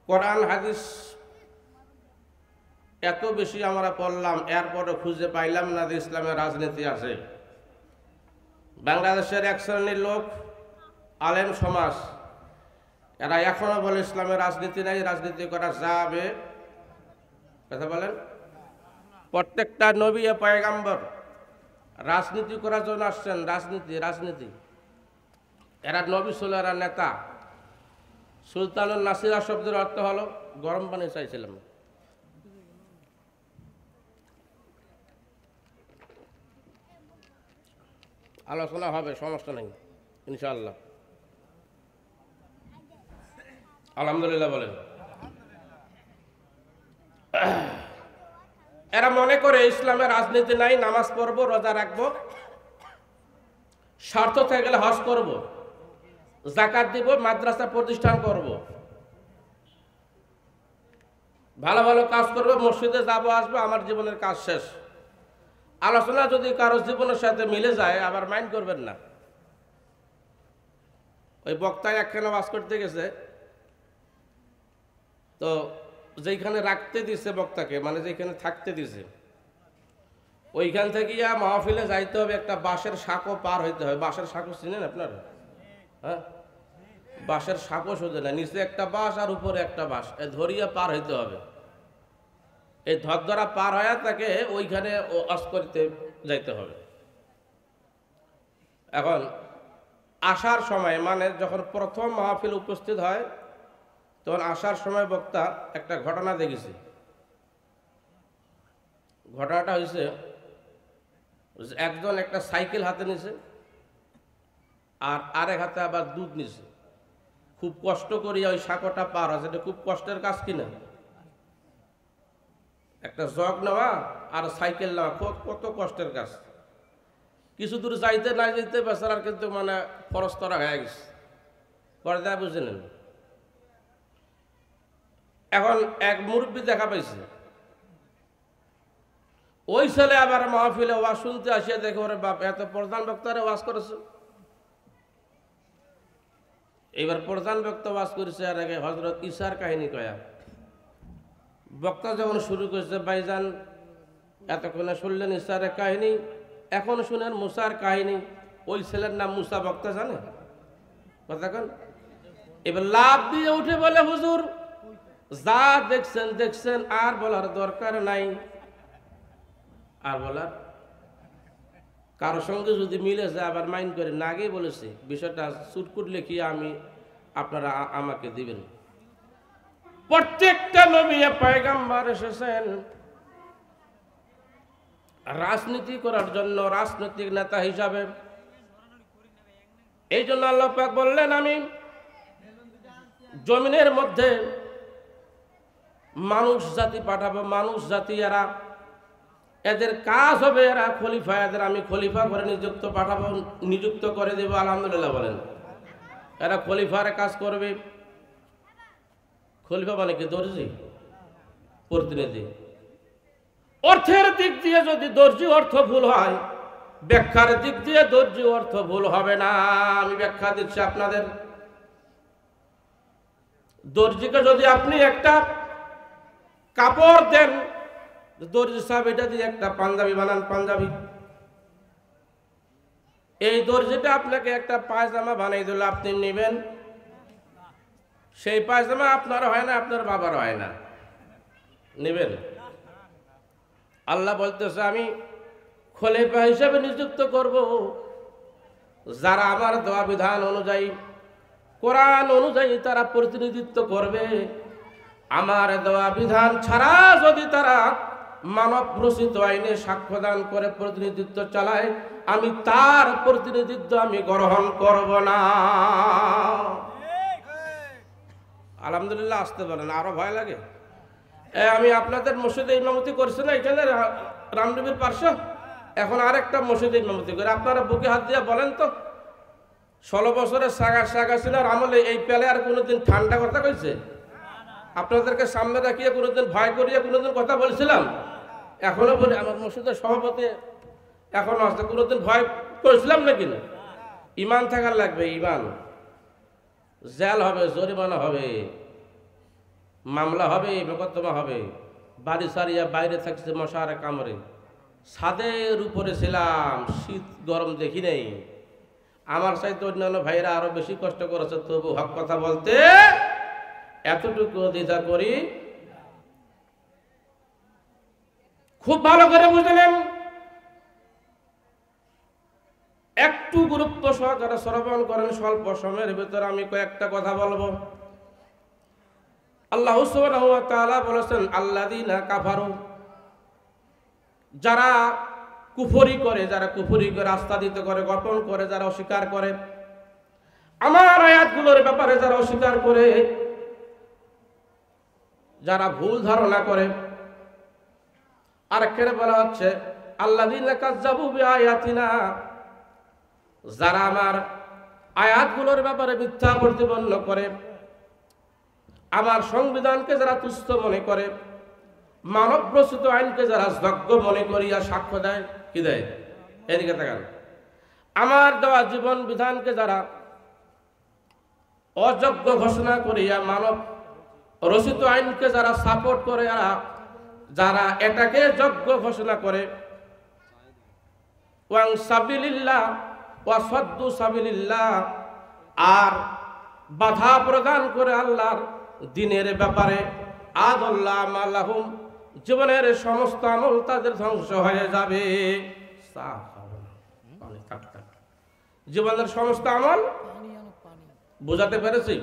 কোরআন হাদিস এত বেশি আমরা পড়লাম, এরপরে খুঁজে পাইলাম না যে ইসলামের রাজনীতি আছে। বাংলাদেশের এক শ্রেণীর লোক, আলেম সমাজ, এরা এখনো বলে ইসলামের রাজনীতি নাই, রাজনীতি করা যাবে। কথা বলেন। প্রত্যেকটা নবী ও পয়গাম্বর রাজনীতি করার জন্য আসছেন। রাজনীতি এরা নবী ছিল, এরা নেতা। সুলতানুল নাসিরা শব্দের অর্থ হলো গরম পানি চাইছিলাম। আলোচনা হবে, সমস্যা নেই ইনশাআল্লাহ। আলহামদুলিল্লাহ বলেন। এরা মনে করে ইসলামের রাজনীতি নাই, নামাজ পড়বো, রোজা রাখবো, স্বার্থ থেকে গেলে হজ করব, যাকাত দিব, মাদ্রাসা প্রতিষ্ঠান করব, ভালো ভালো কাজ করবো, মসজিদে যাবো আসবো, আমার জীবনের কাজ শেষ। আলোচনা যদি কারো জীবনের সাথে মিলে যায় আবার মাইন্ড করবেন না। ওই বক্তায় একখানে ওয়াজ করতে গেছে, তো যেখানে রাখতে দিছে বক্তাকে, মানে যেখানে থাকতে দিছে, ওইখান থেকে মাহফিলে যাইতে হবে, একটা বাঁশের সাঁকো পার হইতে হবে। বাঁশের সাঁকো চিনেন আপনারা? হ্যাঁ, বাঁশের সাঁকো শুধু না, নিচে একটা বাঁশ আর উপরে একটা বাঁশ, ধরিয়া পার হইতে হবে। এই ধরা পার হয়ে তাকে ওইখানে ওয়াজ করতে যাইতে হবে। এখন আসার সময়, মানে যখন প্রথম মাহফিল উপস্থিত হয়, তখন আসার সময় বক্তা একটা ঘটনা দেখেছি। ঘটনাটা হয়েছে, একজন একটা সাইকেল হাতে নিছে আর আরেক হাতে আবার দুধ নিছে। খুব কষ্ট করিয়া ওই সাঁকোটা পার হয়। এটা খুব কষ্টের কাজ কিনা, একটা জগ নেওয়া আর সাইকেল নেওয়া কত কষ্টের কাজ। কিছু দূর যাইতে না যাইতে বেচারার কিন্তু মানে ফরস্তরা হয়ে গেছে, পরে দেয় বুঝে নেন। এখন এক মুরব্বী দেখা পাইছে, ওই ছেলে আবার মাহফিলে ওয়াজ শুনতে আসিয়া দেখে, ওরে বাপ, এত প্রধান বক্তারে ওয়াজ করেছে। এবার প্রধান বক্তা ওয়াজ করেছে, আর আগে হযরত ঈসার কাহিনী কয়া। বক্তা যখন শুরু করেছে, ভাইজান এতক্ষণে শুনলেন ঈসার কাহিনী, এখন শুনেন মুসার কাহিনী। ওই ছেলের নাম মুসা। বক্তা জানে কথা কন। এবার লাভ দিয়ে উঠে বলে, হুজুর যা দেখছেন দেখছেন, আর বলার দরকার নাই। আর বলার কারো সঙ্গে যদি মিলে যায় আবার মাইন্ড করে না, আগেই বলেছে বিষয়টা চুটকুট লিখিয়ে আপনারা আমাকে দিবেন। প্রত্যেকটা নবী পয়গম্বর এসেছেন রাজনীতি করার জন্য, রাজনৈতিক নেতা হিসাবে। এই জন্য আল্লাহ পাক বললেন, আমি জমিনের মধ্যে মানুষ জাতি পাঠাবো। মানুষ জাতি এরা, এদের কাজ হবে, এরা খলিফা, এদের আমি খলিফা করে নিযুক্ত করে দেব। আলহামদুলিল্লাহ বলেন। এরা খলিফার কাজ করবে। খলিফা মানে কি? দর্জি, প্রতিনিধি। অর্থের দিক দিয়ে যদি দর্জি অর্থ ভুল হয়, ব্যাখ্যার দিক দিয়ে দর্জি অর্থ ভুল হবে না। আমি ব্যাখ্যা দিচ্ছি আপনাদের। দর্জিকে যদি আপনি একটা কাপড় দেন, দর্জি সাহেব এটা দিয়ে একটা পাঞ্জাবি বানান, পাঞ্জাবি। এই দর্জিটা আপনাকে একটা পায়জামা বানাই দিল, আপনি নেবেন। সেই পায়জামা আপনার হয় না, আপনার বাবার হয় না, নেবেন? আল্লাহ বলতেছে, আমি খলিফা হিসেবে নিযুক্ত করব যারা আমার দেওয়া বিধান অনুযায়ী, কোরআন অনুযায়ী তারা প্রতিনিধিত্ব করবে। আমার দেওয়া বিধান ছাড়া যদি তারা মানব রচিত আইনে সাক্ষ্যদান করে প্রতিনিধিত্ব চালায়, আমি তার প্রতিনিধিত্ব আমি গ্রহণ করব না। আলহামদুলিল্লাহ আসতে পারেন, আরো ভয় লাগে। আমি আপনাদের মসজিদে ইমামতি করছি না, এখানে রামদেবের পার্শ্ব, এখন আরেকটা মসজিদে ইমামতি করে। আপনারা বুকে হাত দিয়ে বলেন তো, 16 বছরের সাগাসিনার আমলে এই পেলে আর কোনোদিন ঠান্ডা কথা কইছে? আপনাদেরকে সামনে রাখিয়ে কোনোদিন ভয় করিয়ে কোনোদিন কথা বলছিলাম? এখনো বলি, আমার মসজিদের সভাপতি এখনো আসতে, কোনোদিন ভয় করেছিলাম নাকি? না, ইমান থাকার লাগবে, ইমান। জেল হবে, জরিমানা হবে। মামলা হবে, মোকদ্দমা হবে। বাড়ি সারিয়া বাইরে থাকছে মশার কামড়ে, ছাদের উপরে ছিলাম, শীত গরম দেখি নেই। আমার চাইতে অন্যান্য ভাইরা আরো বেশি কষ্ট করেছে, তবু হক কথা বলতে এতটুকু দ্বিধা করি। খুব ভালো করে বুঝলেন, একটু গুরুত্ব সহকারে শ্রবণ করেন। স্বল্প সময়ের ভিতরে আমি কয়েকটা কথা বলবো। আল্লাহ সুবহানাহু ওয়া তাআলা বলেছেন, আল্লাযীনা কাফারু, যারা কুফরি করে, যারা কুফরি করে, আস্থাদিত করে, গোপন করে, যারা অস্বীকার করে, আমার আয়াতগুলোর ব্যাপারে যারা অস্বীকার করে, যারা ভুল ধারণা করে। আর এখানে বলা হচ্ছে আল্লাযীনা কাযযাবু বিআয়াতিনা, যারা আমার আয়াতগুলোর ব্যাপারে মিথ্যা প্রতিপন্ন করে, আমার সংবিধানকে যারা তুচ্ছ মনে করে, মানব রচিত আইনকে যারা যজ্ঞ মনে করিয়া সাক্ষ্য দেয়। কি দেয়? এদিকে তাকান। আমার দেওয়া জীবন বিধানকে যারা অযোগ্য ঘোষণা করিয়া মানব রচিত আইনকে যারা সাপোর্ট করে, যারা এটাকে যোগ্য ঘোষণা করে, ওয়াং সাবিলিল্লাহ ওয়া সাদ্দু সাবিলিল্লাহ, আর বাধা প্রদান করে আল্লাহর দ্বীনের ব্যাপারে, আদাল্লাহ মালাহুম, জীবনের সমস্ত আমল তাদের ধ্বংস হয়ে যাবে। জীবনের সমস্ত আমল বুঝাতে পেরেছি?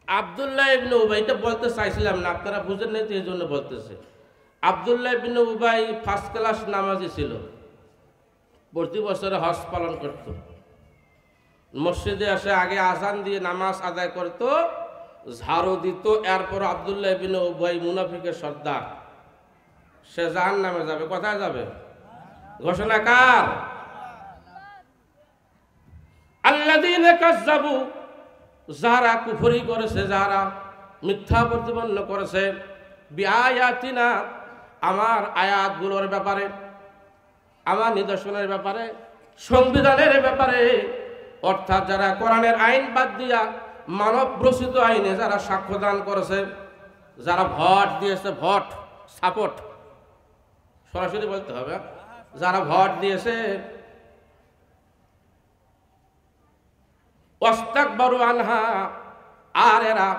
আব্দুল্লাহ ইবনে উবাইটা বলতে চাইছিলাম না, আপনারা বুঝেন নাই তো এই জন্য বলতেছে। আব্দুল্লাহ ইবনে উবাই ফার্স্ট ক্লাস নামাজি ছিল, প্রতি বছরে হজ পালন করত। মসজিদে আসে আগে আজান দিয়ে নামাজ আদায় করত, ঝাড়ু দিত। এরপর আব্দুল্লাহ ইবনে উবাই মুনাফিকের সর্দার, সে জাহান্নামে যাবে। কোথায় যাবে? ঘোষণা কার? আল্লাযীনা কাযযাবু, যারা কুফরি করেছে, যারা মিথ্যা প্রতিপন্ন করেছে, বিআয়াতিনা, আমার আয়াতগুলোর ব্যাপারে, আমার নিদর্শনের ব্যাপারে, সংবিধানের ব্যাপারে, অর্থাৎ যারা কোরআনের আইন বাদ দিয়া মানব রচিত আইনে যারা সাক্ষ্য দান করেছে, যারা ভোট দিয়েছে, ভোট সাপোর্ট সরাসরি বলতে হবে, যারা ভোট দিয়েছে, ওয়াস্তাকবারু আনহা, আর এরা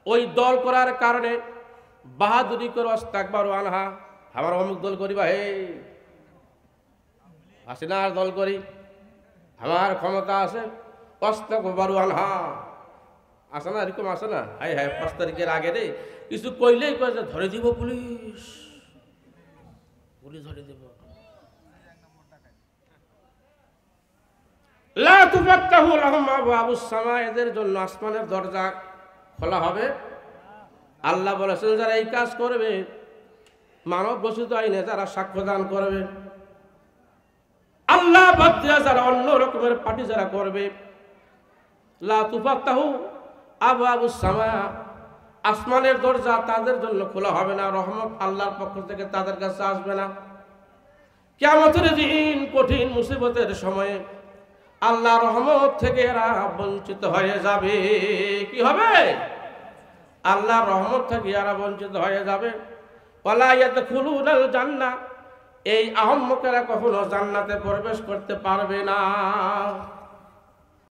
ওই দল করার কারণে বাহাদুরি করে, ওয়াস্তাকবারু আনহা, আমার অমুক দল করি, বা হে হাসিনার দল করি, আমার ক্ষমতা আছে, ওয়াস্তাকবারু আনহা, আসে না এরকম? আসে না? হাই হাই 5 তারিখের আগে রে কিছু কইলেই কয় যে ধরে দিব পুলিশ, পুলিশ ধরে দিব। লা তুফাত্তাহু লাহুম আবওয়াবুস সামা, এদের জন্য আসমানের দরজা খোলা হবে। আল্লাহ বলেছেন, যারা এই কাজ করবে, মানব রচিত আইনে যারা সাক্ষ্য দান করবে, আল্লাহ বাদ দিয়া যারা অন্য রকমের পার্টি যারা করবে, লা তুফাত্তাহু আবওয়াবুস সামা, আসমানের দরজা তাদের জন্য খোলা হবে না, রহমত আল্লাহর পক্ষ থেকে তাদের কাছে আসবে না। কিয়ামতের দিন, কঠিন মুসিবতের সময়ে আল্লাহ রহমত থেকে এরা বঞ্চিত হয়ে যাবে। কি হবে? আল্লাহ রহমত থেকে এরা বঞ্চিত হয়ে যাবে। ওয়ালা ইয়াদখুলুনাল জান্নাহ, এই আহম্মকেরা কখনো জান্নাতে প্রবেশ করতে পারবে না।